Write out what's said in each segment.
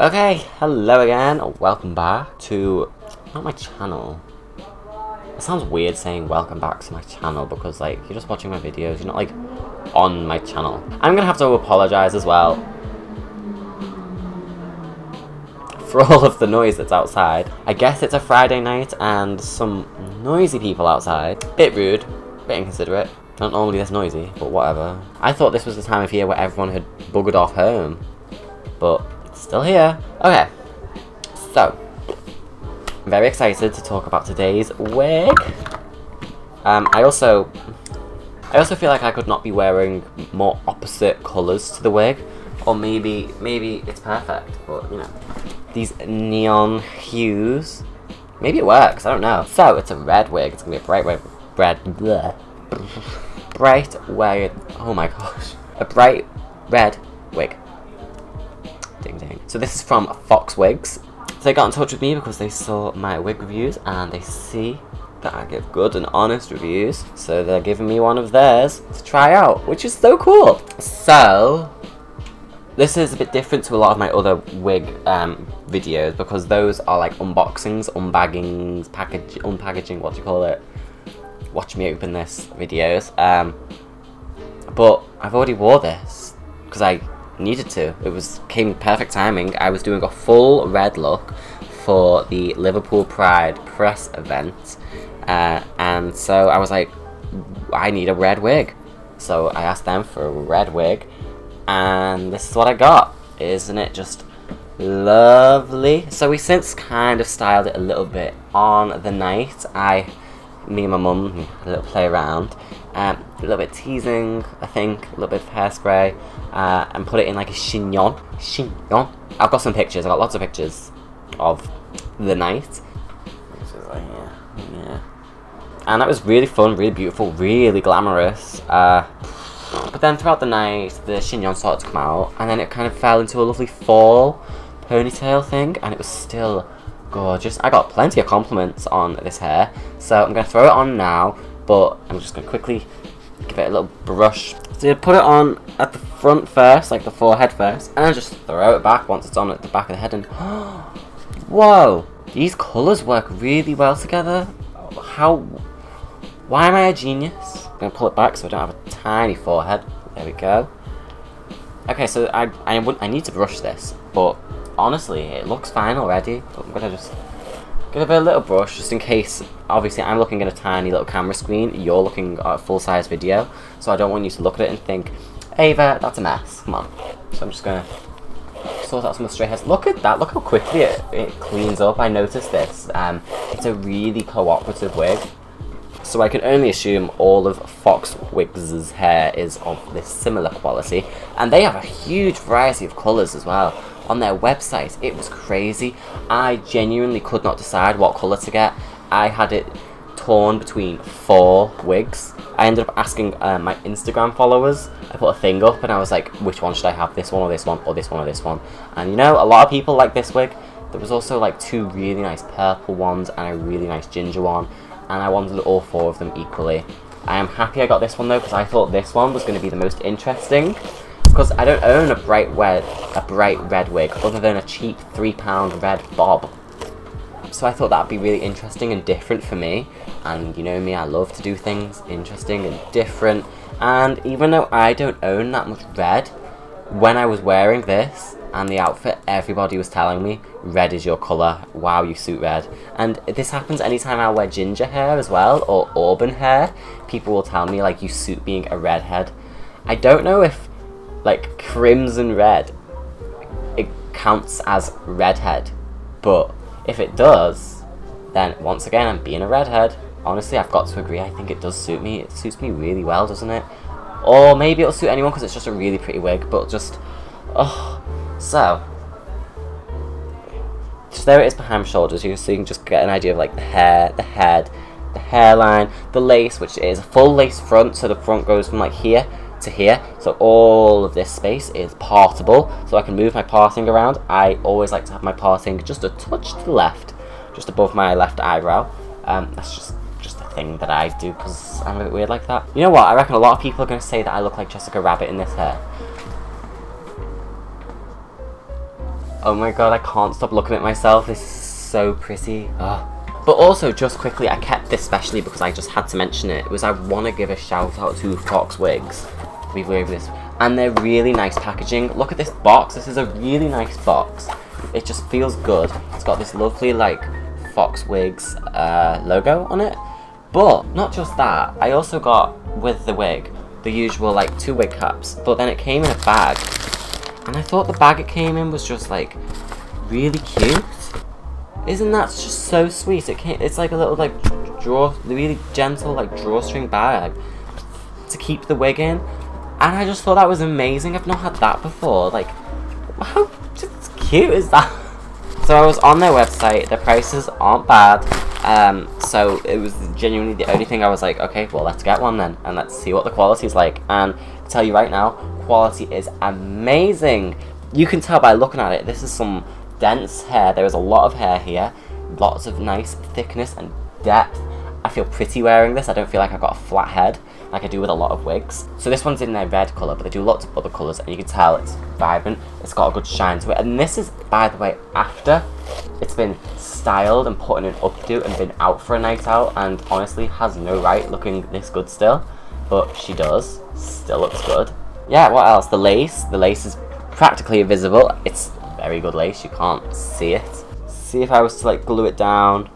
Okay, hello again, welcome back to, not my channel. It sounds weird saying welcome back to my channel because like, you're just watching my videos, you're not like on my channel. I'm gonna have to apologise as well for all of the noise that's outside. I guess it's a Friday night and some noisy people outside. Bit rude, bit inconsiderate. Not normally this noisy, but whatever. I thought this was the time of year where everyone had buggered off home, but it's still here. Okay, so I'm very excited to talk about today's wig. I also feel like I could not be wearing more opposite colours to the wig, or maybe it's perfect, but you know, these neon hues. Maybe it works, I don't know. So it's a red wig. It's gonna be a bright red oh my gosh, a bright red wig. Ding ding. So this is from Foxwigs. So they got in touch with me because they saw my wig reviews and they see that I give good and honest reviews. So they're giving me one of theirs to try out, which is so cool. So this is a bit different to a lot of my other wig videos because those are like unboxings, unbaggings, unpackaging, what do you call it? Watch me open this videos. But I've already wore this because I needed to. Came perfect timing. I was doing a full red look for the Liverpool Pride press event, and so I was like, I need a red wig. So I asked them for a red wig, and this is what I got. Isn't it just lovely? So we since kind of styled it a little bit on the night. Me and my mum, a little play around, a little bit teasing, I think, a little bit of hairspray, and put it in like a chignon. I've got some pictures. I've got lots of pictures of the night. Yeah. And that was really fun, really beautiful, really glamorous. But then throughout the night, the chignon started to come out, and then it kind of fell into a lovely fall ponytail thing, and it was still gorgeous. I got plenty of compliments on this hair, so I'm going to throw it on now, but I'm just going to quickly give it a little brush. So you put it on at the front first, like the forehead first, and then just throw it back once it's on at the back of the head, and whoa, these colours work really well together. Why am I a genius? I'm going to pull it back so I don't have a tiny forehead. There we go. Okay, so I need to brush this, but honestly, it looks fine already. I'm going to just give it a little brush, just in case. Obviously, I'm looking at a tiny little camera screen. You're looking at a full-size video, so I don't want you to look at it and think, Ava, that's a mess. Come on. So I'm just going to sort out some of the stray hairs. Look at that. Look how quickly it cleans up. I noticed this. It's a really cooperative wig. So I can only assume all of Foxwigs' hair is of this similar quality. And they have a huge variety of colours as well. On their website, it was crazy. I genuinely could not decide what colour to get. I had it torn between 4 wigs. I ended up asking my Instagram followers. I put a thing up and I was like, which one should I have? This one or this one or this one or this one? And you know, a lot of people like this wig. There was also like 2 really nice purple ones and a really nice ginger one. And I wanted all 4 of them equally. I am happy I got this one though, because I thought this one was going to be the most interesting. Because I don't own a bright red wig other than a cheap £3 red bob. So I thought that'd be really interesting and different for me. And you know me, I love to do things interesting and different. And even though I don't own that much red, when I was wearing this and the outfit, everybody was telling me, red is your colour, wow, you suit red. And this happens anytime I wear ginger hair as well, or auburn hair. People will tell me, like, you suit being a redhead. I don't know if, like, crimson red, it counts as redhead. But if it does, then once again, I'm being a redhead. Honestly, I've got to agree, I think it does suit me. It suits me really well, doesn't it? Or maybe it'll suit anyone because it's just a really pretty wig, but just, oh. So there it is behind my shoulders, so you can just get an idea of like the hair, the head, the hairline, the lace, which is a full lace front, so the front goes from like here to here, so all of this space is partable, so I can move my parting around. I always like to have my parting just a touch to the left, just above my left eyebrow. That's just a thing that I do because I'm a bit weird like that. You know what, I reckon a lot of people are going to say that I look like Jessica Rabbit in this hair. Oh my god, I can't stop looking at myself. This is so pretty. Oh. But also, just quickly, I kept this specially because I just had to mention it. I want to give a shout out to Foxwigs. We've wearing this. And they're really nice packaging. Look at this box. This is a really nice box. It just feels good. It's got this lovely, like, Foxwigs logo on it. But not just that, I also got, with the wig, the usual, like, 2 wig caps. But then it came in a bag. And I thought the bag it came in was just, like, really cute. Isn't that just so sweet? It's like a little, like, really gentle, like, drawstring bag to keep the wig in. And I just thought that was amazing. I've not had that before. Like, how just cute is that? So I was on their website. Their prices aren't bad. So it was genuinely the only thing I was like, okay, well, let's get one then. And let's see what the quality is like. And I'll tell you right now, quality is amazing. You can tell by looking at it. This is some dense hair. There is a lot of hair here. Lots of nice thickness and depth. I feel pretty wearing this. I don't feel like I've got a flat head like I do with a lot of wigs. So this one's in their red colour, but they do lots of other colours, and you can tell it's vibrant. It's got a good shine to it. And this is, by the way, after it's been styled and put in an updo and been out for a night out, and honestly has no right looking this good still. But she does. Still looks good. Yeah, what else? The lace. The lace is practically invisible. It's very good lace. You can't see it. See if I was to, like, glue it down.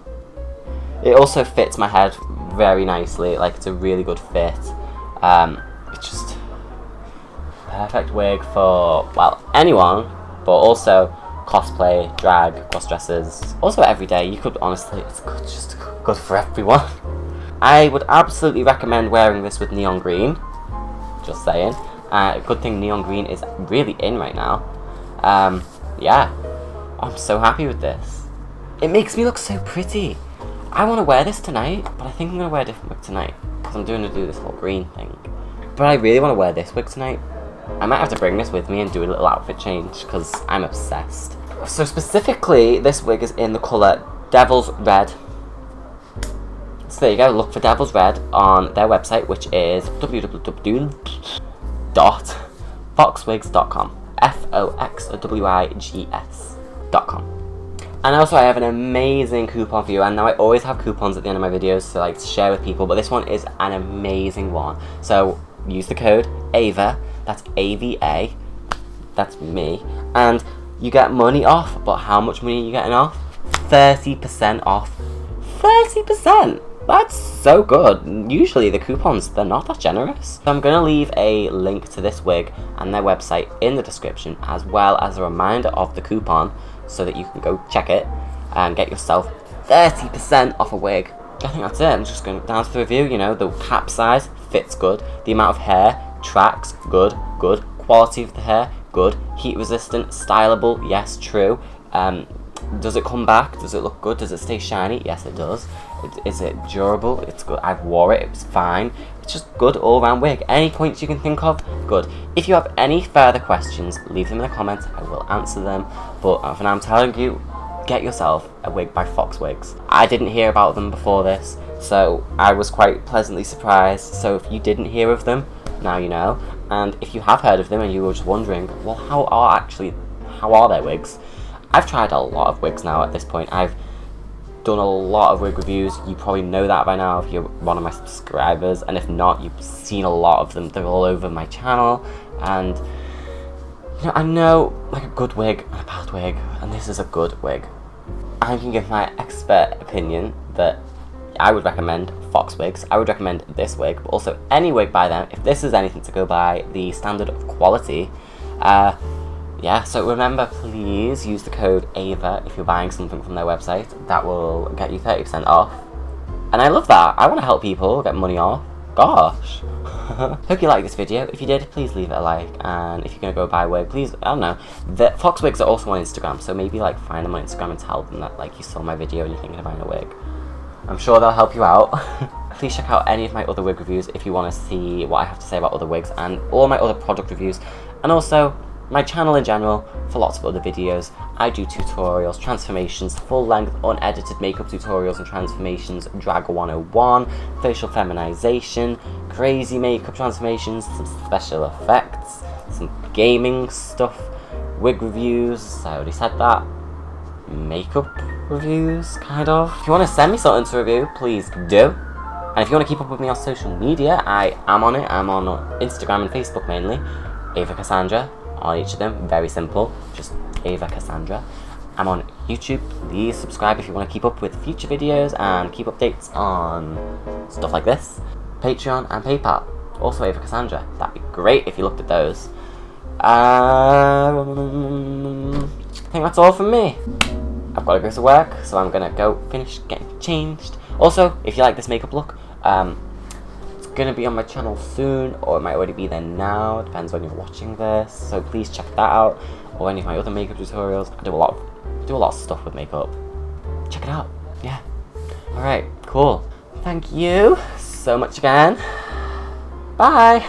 It also fits my head very nicely. Like, it's a really good fit. It's just perfect wig for, well, anyone, but also cosplay, drag, cross dresses, also every day. You could honestly, it's good, just good for everyone. I would absolutely recommend wearing this with neon green. Just saying. Good thing neon green is really in right now. Yeah, I'm so happy with this. It makes me look so pretty. I want to wear this tonight, but I think I'm going to wear a different wig tonight, because I'm do this whole green thing. But I really want to wear this wig tonight. I might have to bring this with me and do a little outfit change, because I'm obsessed. So specifically, this wig is in the colour Devil's Red. So there you go, look for Devil's Red on their website, which is www.foxwigs.com. Foxwigs.com. And also I have an amazing coupon for you, and now I always have coupons at the end of my videos to, like, share with people, but this one is an amazing one. So use the code AVA, that's AVA, that's me, and you get money off. But how much money are you getting off? 30% off. 30%! That's so good. Usually the coupons, they're not that generous. So I'm going to leave a link to this wig and their website in the description, as well as a reminder of the coupon, so that you can go check it and get yourself 30% off a wig. I think that's it. I'm just going down to the review. You know, the cap size fits good. The amount of hair tracks good. Quality of the hair good. Heat resistant, stylable, yes, true. Does it come back? Does it look good? Does it stay shiny? Yes, it does. Is it durable? It's good. I've wore it. It was fine. It's just good all-round wig. Any points you can think of? Good. If you have any further questions, leave them in the comments. I will answer them. But for now, I'm telling you, get yourself a wig by Foxwigs. I didn't hear about them before this, so I was quite pleasantly surprised. So if you didn't hear of them, now you know. And if you have heard of them and you were just wondering, well, how are their wigs? I've tried a lot of wigs now at this point. I've done a lot of wig reviews. You probably know that by now if you're one of my subscribers, and if not, you've seen a lot of them. They're all over my channel, and you know, I know, like, a good wig and a bad wig, and this is a good wig. I can give my expert opinion that I would recommend Foxwigs. I would recommend this wig, but also any wig by them, if this is anything to go by the standard of quality. Yeah, so remember, please use the code AVA if you're buying something from their website. That will get you 30% off. And I love that. I want to help people get money off. Gosh. Hope you liked this video. If you did, please leave it a like. And if you're going to go buy a wig, please, I don't know. The Foxwigs are also on Instagram, so maybe, like, find them on Instagram and tell them that, like, you saw my video and you're thinking of buying a wig. I'm sure they'll help you out. Please check out any of my other wig reviews if you want to see what I have to say about other wigs and all my other product reviews. And also my channel in general for lots of other videos. I do tutorials, transformations, full-length unedited makeup tutorials and transformations, drag 101, facial feminization, crazy makeup transformations, some special effects, some gaming stuff, wig reviews, I already said that. Makeup reviews, kind of. If you want to send me something to review, please do. And if you want to keep up with me on social media, I am on it. I'm on Instagram and Facebook mainly. Ava Cassandra on each of them. Very simple. Just Ava Cassandra. I'm on YouTube. Please subscribe if you want to keep up with future videos and keep updates on stuff like this. Patreon and PayPal. Also Ava Cassandra. That'd be great if you looked at those. I think that's all from me. I've got to go to work, so I'm gonna go finish getting changed. Also, if you like this makeup look, it's gonna be on my channel soon, or it might already be there now. Depends when you're watching this. So please check that out, or any of my other makeup tutorials. I do a lot of stuff with makeup. Check it out. Yeah. All right. Cool. Thank you so much again. Bye.